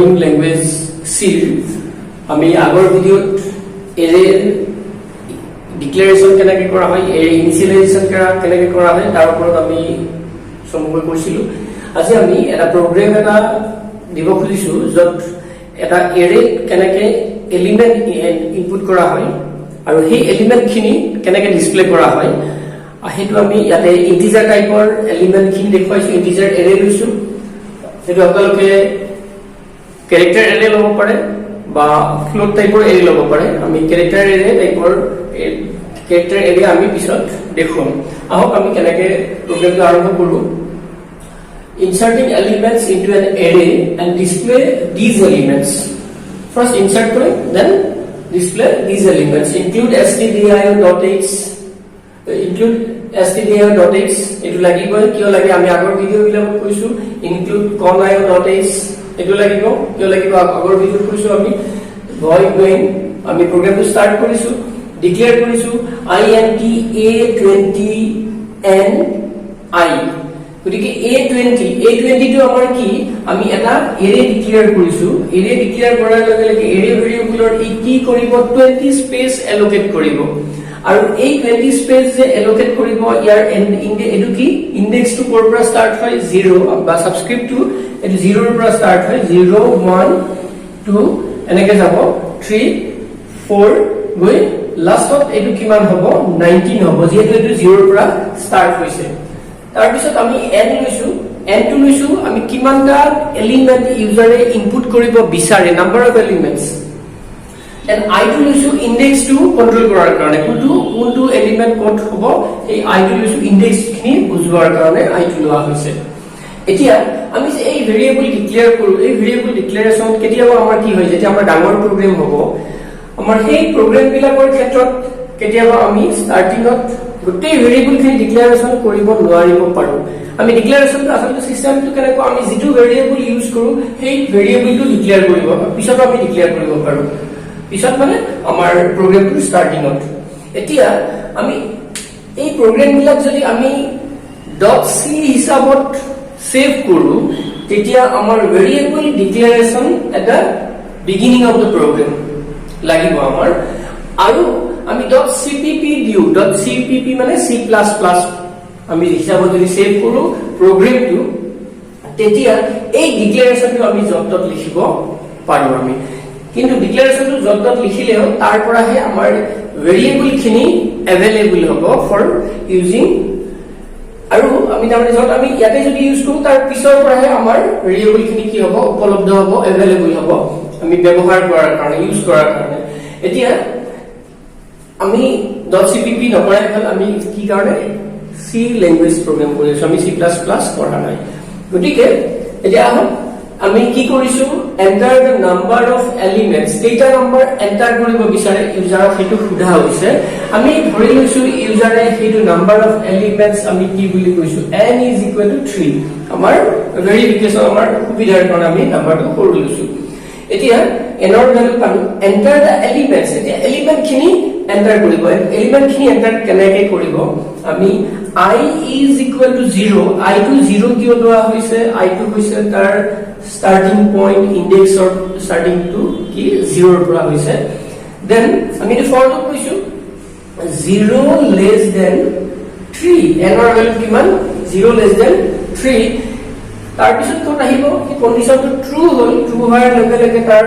programming language C আমি আগৰ ভিডিওত এৰে ডিক্লাৰেচন কেনেকৈ কৰা হয় এৰে ইনিশিয়েলাইজেশন কেনেকৈ কৰা হয় তাৰ ওপৰত আমি সম্পূৰ্ণ কৰিছিলো আজি আমি এটা প্ৰগ্ৰাম এটা দিব খুজিছো যত এটা এৰে কেনেকৈ এলিমেন্ট ইনপুট কৰা হয় আৰু সেই এলিমেন্ট খিনি কেনেকৈ ডিসপ্লে কৰা হয় হেতু আমি ইয়াতে ইন্টিজাৰ টাইপৰ এলিমেন্ট খিনি দেখুৱাইছো ইন্টিজাৰ এৰে লৈছো হেতু আপোনালোকে ক্যাৰেক্টাৰ এৰে ল'ব পাৰে বা ফ্লোট টাইপৰ এৰে ল'ব পাৰে আমি ক্যাৰেক্টাৰ এৰে টাইপৰ ক্যাৰেক্টাৰ এৰে আমি পিছত দেখুৱাম আহক আমি কেনেকৈ প্ৰগ্ৰামটো আৰম্ভ কৰো inserting elements into an array and display these elements first insert kore then display these elements include stdio.h etu lagibo kio lagi ami agor video bilab koisu include con.io.h etu lagibo kio lagibo agor video koisu ami void main ami program to start korisu declare korisu int a20 n I গতিকে a20 to আমাৰ কি আমি এটা এৰে declare কৰিছো এৰে declare কৰাৰ লগে লগে এৰে ভেৰিয়েবলৰ ই কি কৰিব 20 স্পেস এলোকেট কৰিব আৰু এই 20 স্পেস যে এলোকেট কৰিব ইয়াৰ এটো কি ইনডেক্স টু কোৰ পৰা ষ্টাৰ্ট হয় 0 বা সাবস্ক্ৰিপ্ট টু এটো 0 ৰ পৰা ষ্টাৰ্ট হয় 0 1 2 এনেকৈ যাব 3 4 গৈ লাষ্টত এটো কিমান হ'ব 19 হ'ব যেহেতু এটো 0 ৰ পৰা ষ্টাৰ্ট হৈছে তাৰ পিছত আমি n লৈছো n2 লৈছো আমি কিমানটা এলিমেন্ট ইউজাৰে ইনপুট কৰিব বিচাৰে number of elements and i2 লৈছো ইনডেক্স টু কন্ট্ৰোল কৰাৰ কাৰণে কোনটো এলিমেন্ট কোড হ'ব এই i2 লৈছো ইনডেক্স খিনি বুজোৱাৰ কাৰণে i2 লোৱা হৈছে এতিয়া আমি যে এই ভেৰিয়েবল ডিক্লেয়াৰ কৰো এই ভেৰিয়েবল ডিক্লাৰেচন কেতিয়াবা আমাৰ কি হয় যেতিয়া আমাৰ ডাঙৰ প্ৰগ্ৰাম হ'ব আমাৰ সেই প্ৰগ্ৰাম বিলাকৰ ক্ষেত্ৰত কেতিয়াবা আমি ষ্টাৰ্টিংত গোটেই ভেৰিয়েবল খিনি ডিক্লাৰেচন কৰিব নোৱাৰিব পাৰো আমি ডিক্লাৰেচনটো আসলে সিস্টেমটো কেনেকৈ আমি যেটো ভেৰিয়েবল ইউজ কৰো সেই ভেৰিয়েবলটো ডিক্লেয়াৰ কৰিব পিছত আমি ডিক্লেয়াৰ কৰিব পাৰো পিছত মানে আমাৰ প্ৰগ্ৰামটো ষ্টাৰ্টিংত এতিয়া আমি এই প্ৰগ্ৰাম বিলাক যদি আমি .c হিচাপত সেভ কৰো তেতিয়া আমাৰ ভেৰিয়েবল ডিক্লাৰেচন এটা বিগিনিং অফ দ্য প্ৰগ্ৰাম লাগিব আমাৰ আৰু আমি .cpp দিও .cpp মানে C++ আমি হিসাবত যদি সেভ কৰো প্ৰগ্ৰামটো তেতিয়া এই ডিক্লাৰেচনটো আমি যত লিখিব পাৰো আমি কিন্তু ডিক্লাৰেচনটো যত লিখিলেও তাৰ পৰাহে আমাৰ ভেৰিয়েবল খিনি এভেইলেবল হ'ব ফৰ ইউজিং আৰু আমি তাৰমানে যত আমি ইয়াতে যদি ইউজ কৰো তাৰ পিছৰ পৰাহে আমাৰ ভেৰিয়েবল খিনি কি হ'ব উপলব্ধ হ'ব এভেইলেবল হ'ব আমি ব্যৱহাৰ কৰাৰ কাৰণে ইউজ কৰাৰ কাৰণে এতিয়া আমি .cpp নকৰাই ভাল আমি কি কাৰণে C ল্যাঙ্গুৱেজ প্ৰগ্ৰাম কৰিছো আমি C++ কৰা নাই গতিকে এতিয়া আমি কি কৰিছো enter the number of elements কেইটা নাম্বাৰ এন্টাৰ কৰিব বিচাৰে ইউজাৰক হেতু সুধা হৈছে আমি ধৰি লৈছো ইউজাৰে হেতু নাম্বাৰ অফ এলিমেন্টস আমি কি বুলি কৈছো n = 3 আমাৰ ভেৰিফিকেশন আমাৰ সুবিধাৰ কাৰণে আমি নাম্বাৰটো কৰি লৈছো এতিয়া এনৰ ভ্যালু পালো এন্টাৰ দ্য এলিমেন্টস এতিয়া এলিমেন্ট খিনি এন্টাৰ কৰিব এলিমেন্ট খিনি এন্টাৰ কেনেকৈ কৰিব আমি I = 0 i2 0 কিয় লোৱা হৈছে i2 হৈছে তাৰ starting point index or starting to কি 0 ৰ পৰা হৈছে then আমি এটা for loop কৈছো 0 less than 3 n ৰ ভ্যালু কিমান 0 less than 3 তাৰ পিছত কোন আহিব কি কন্ডিশনটো ট্ৰু হ'ল ট্ৰু হোৱাৰ লগে লগে তাৰ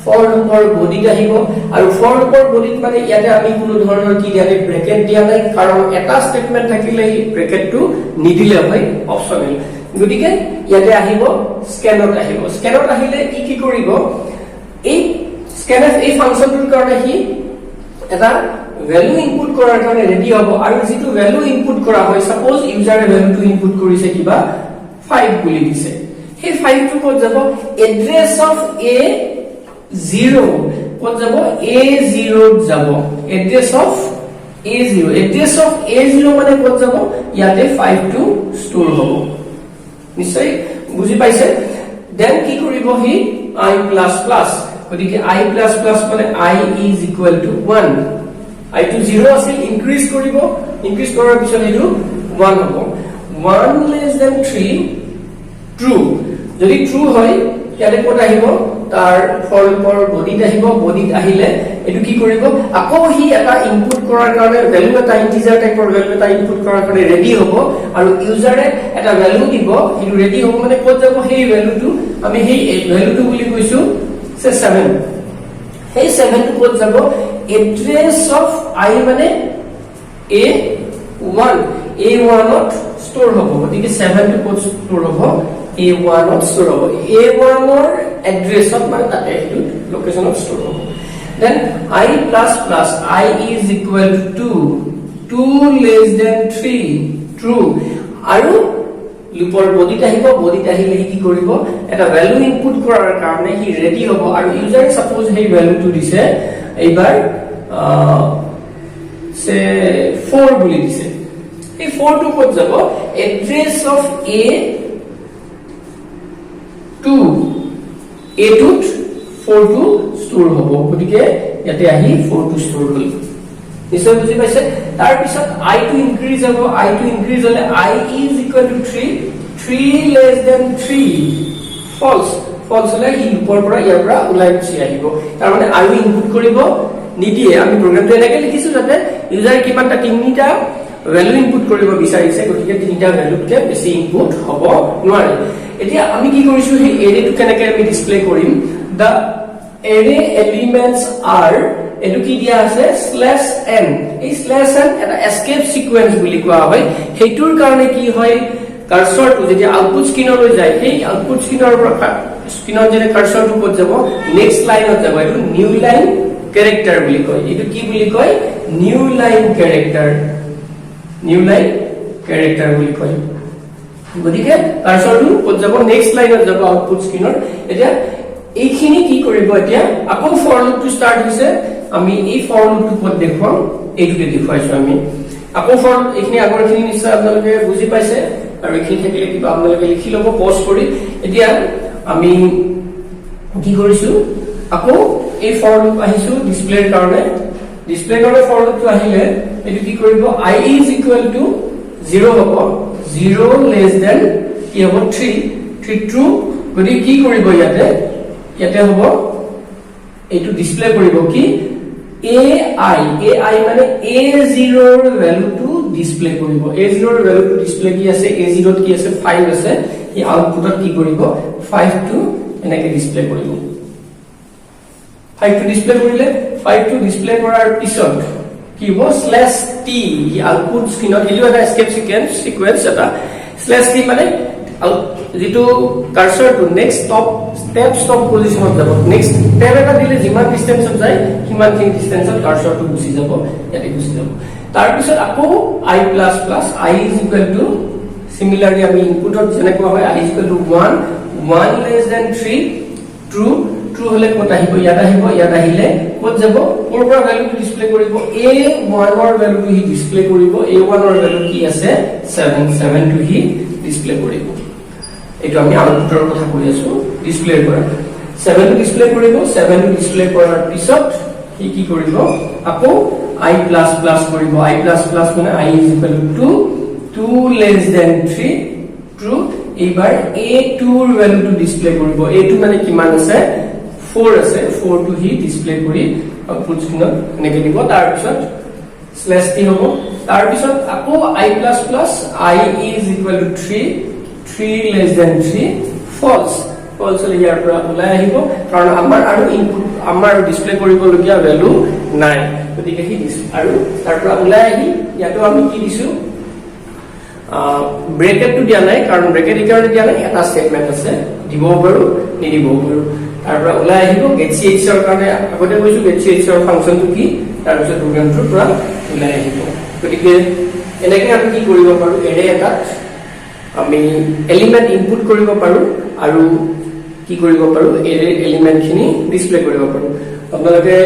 for loopৰ বডিত আহিব আৰু for loopৰ বডিত মানে ইয়াতে আমি কোনো ধৰণৰ কি ইয়াতে ব্ৰেকেট দিয়া নাই কাৰণ এটা স্টেটমেন্ট থাকিলে এই ব্ৰেকেটটো নিদিলে হয় অপচনেল গতিকে ইয়াতে আহিব স্ক্যানত আহিলে কি কৰিব এই স্ক্যানফ এই ফাংচনটোৰ কাৰণে কি এটা ভ্যালু ইনপুট কৰাৰ কাৰণে ৰেডি হ'ব আৰু যেটো ভ্যালু ইনপুট কৰা হয় সাপোজ ইউজাৰে ভ্যালুটো ইনপুট কৰিছে কিবা 5 বুলি দিছে সেই 5 টো ক'ত যাব এড্ৰেছ অফ a0 ক'ত যাব a0 যাব এড্ৰেছ অফ a0 মানে ক'ত যাব ইয়াতে 5 টো ষ্টৰ হ'ব নিশ্চয় বুজি পাইছে দেন কি কৰিব হি i++ গতিকে i++ মানে I = 1 i to 0 আছিল ইনক্ৰিজ কৰাৰ পিছত এটো 1 হ'ব 1 less than 3 true যদি true হয় ইয়াতে কত আহিব তাৰ ফৰ লুপৰ বডিত আহিব বডিত আহিলে এটো কি কৰিব আকৌ হি এটা ইনপুট কৰাৰ কাৰণে ভ্যালু এটা ইন্টিজাৰ টাইপৰ ভ্যালু এটা ইনপুট কৰাৰ কাৰণে ৰেডি হ'ব আৰু ইউজাৰে এটা ভ্যালু দিব ইটো ৰেডি হ'ব মানে ক'ত যাব সেই ভ্যালুটো আমি সেই ভ্যালুটো বুলি কৈছো সে 7 সেই 7 টো ক'ত যাব এড্ৰেছ অফ I মানে A1 ত স্টোৰ হ'ব গতিকে 7 টো ক'ত স্টোৰ হ'ব A1 ত স্টোৰ হ'ব A1 ৰ এড্ৰেছত মানে তাতে এইটো লোকেশনত স্টোৰ হ'ব then I is equal to 2 less than 3 true আৰু লুপৰ বডিত আহিব বডিত আহিলে কি কৰিব এটা ভ্যালু ইনপুট কৰাৰ কাৰণে হি ৰেডি হ'ব আৰু ইউজাৰ সাপোজ সেই ভ্যালুটো দিছে এইবাৰ সে 4 বুলি দিছে এই 4 টো ক'ত যাব এড্ৰেছ অফ A2 ত 4 টো স্টোৰ হ'ব গতিকে ইয়াতে আহি 4 টো স্টোৰ হ'ল নিশ্চয় বুজি পাইছে তাৰ পিছত I টো ইনক্ৰিজ হ'ব I টো ইনক্ৰিজ হলে I is equal to 3 less than 3 false হলে ই লুপৰ পৰা ইয়াৰ পৰা ওলাই গুচি আহিব তাৰ মানে আৰু ইনপুট কৰিব নিদিয়ে আমি প্ৰগ্ৰামটো এনেকৈ লিখিছো যাতে ইউজাৰ কিমানটা তিনিটা ভ্যালু ইনপুট কৰিব বিচাৰিছে গতিকে তিনিটা ভ্যালুতকে বেছি ইনপুট হ'ব নোৱাৰে এতিয়া আমি কি কৰিছো সেই এৰেটো কেনেকৈ আমি ডিসপ্লে কৰিম the array elements are এটো কি দিয়া আছে /n এই /n এটা এস্কেপ সিকোয়েন্স বুলি কোৱা হয় হেতুৰ কাৰণে কি হয় কাৰ্সৰটো যেতিয়া আউটপুট স্ক্ৰিনলৈ যায় সেই আউটপুট স্ক্ৰিনৰ পৰা স্ক্ৰিনৰ যে কাৰ্সৰটো ক'ত যাব নেক্সট লাইনত যাব এটো নিউ লাইন ক্যাৰেক্টাৰ বুলি কয় এটো কি বুলি কয় নিউ লাইন ক্যাৰেক্টাৰ বুলি কয় গতিকে কাৰ্সৰটো ক'ত যাব নেক্সট লাইনত যাব আউটপুট স্ক্ৰিনৰ এতিয়া এইখিনি কি কৰিব এতিয়া আকৌ ফৰ লুপটো ষ্টাৰ্ট হৈছে আমি এই ফৰ লুপটো ক'ত দেখুৱাম এইটোকে দেখুৱাইছো আমি আকৌ ফৰ এইখিনি আগৰখিনি নিশ্চয় আপোনালোকে বুজি পাইছে আৰু এইখিনি থাকিলে কিবা আপোনালোকে লিখি ল'ব পজ কৰি এতিয়া আমি কি কৰিছো আকৌ এই ফৰ লুপ আহিছো ডিসপ্লেৰ কাৰণে ফৰ লুপটো আহিলে এটো কি কৰিব I is equal to 0 হ'ব 0 less than কি হ'ব 3 true গতিকে কি কৰিব ইয়াতে হ'ব এইটো ডিসপ্লে কৰিব কি AI মানে A0 ৰ ভ্যালুটো ডিসপ্লে কৰিব A0 ৰ ভ্যালুটো ডিসপ্লে কি আছে A0 ত কি আছে 5 আছে এই আউটপুটত কি কৰিব 5 টো এনেকৈ ডিসপ্লে কৰিব 5 টো ডিসপ্লে কৰিলে 5 টো ডিসপ্লে কৰাৰ পিছত কি হ'ব /t এই আউটপুট স্ক্ৰিনত এটো এটা এস্কেপ সিকোয়েন্স এটা /t মানে যেটো কাৰ্সৰটো নেক্সট স্টপ পজিশনত যাব নেক্সট টেব এটা দিলে যিমান ডিসটেন্সত যায় সিমানখিনি ডিসটেন্সত কাৰ্সৰটো গুচি যাব ইয়াতে গুচি যাব তাৰ পিছত আকৌ I is equal to similarly আমি ইনপুটত যেনেকৈ হয় I is equal to 1 less than 3 true হলে কত আহিব ইয়াত আহিলে কত যাব ওৰ পৰা ভ্যালুটো ডিসপ্লে কৰিব A1 ৰ ভ্যালুটো হি ডিসপ্লে কৰিব A1 ৰ ভ্যালু কি আছে 7 টো হি ডিসপ্লে কৰিব এটো আমি আউটপুটৰ কথা কৈ আছো ডিসপ্লে কৰা 7 টো ডিসপ্লে কৰিব 7 টো ডিসপ্লে কৰাৰ পিছত কি কৰিব আকৌ I++ কৰিব I++ মানে I is equal to 2 less than 3 true এইবাৰ A2 ৰ ভ্যালুটো ডিসপ্লে কৰিব A2 মানে কিমান আছে 4 আছে 4 টো হি ডিসপ্লে কৰি আউটপুট স্ক্ৰিনত এনেকৈ দিব তাৰ পিছত /t হ'ব তাৰ পিছত আকৌ I++ I is equal to 3 less than 3 false হলে ইয়াৰ পৰা ওলাই আহিব কাৰণ আমাৰ আৰু ইনপুট আমাৰ ডিসপ্লে কৰিবলগীয়া ভ্যালু নাই গতিকে হি আৰু তাৰ পৰা ওলাই আহি ইয়াতো আমি কি দিছো ব্ৰেকেটটো দিয়া নাই কাৰণ ব্ৰেকেট ইকাৰণে দিয়া নাই এটা স্টেটমেন্ট আছে দিব পাৰো নিদিব পাৰো তাৰ পৰা ওলাই আহিব getch ৰ কাৰণে আগতে কৈছো getch ৰ ফাংচনটো কি তাৰ পিছত প্ৰগ্ৰামটোৰ পৰা ওলাই আহিব গতিকে এনেকৈ আমি কি কৰিব পাৰো এৰে এটা আমি এলিমেন্ট ইনপুট কৰিব পাৰো আৰু কি কৰিব পাৰো এৰে এলিমেন্ট খিনি ডিসপ্লে কৰিব পাৰো আপোনালোকে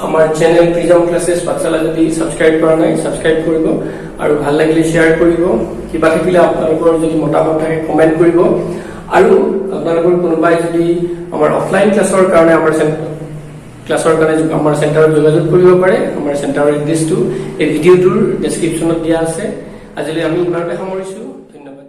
আমাৰ চ্যানেল প্ৰিজম ক্লাसेस পাঠশালা যদি সাবস্ক্ৰাইব কৰা নাই সাবস্ক্ৰাইব কৰিব আৰু ভাল লাগিলে শেয়াৰ কৰিব কিবা থাকিলে আপোনালোকৰ যদি মতামত থাকে কমেন্ট কৰিব আৰু আপোনালোকৰ কোনোবাই যদি আমাৰ অফলাইন ক্লাছৰ কাৰণে আমাৰ চেণ্টাৰত যোগাযোগ কৰিব পাৰে আমাৰ চেণ্টাৰৰ এড্ৰেছটো এই ভিডিঅ'টোৰ ডেসক্ৰিপচনত দিয়া আছে আজিলৈ আমি ইমানতে সামৰিছো ধন্যবাদ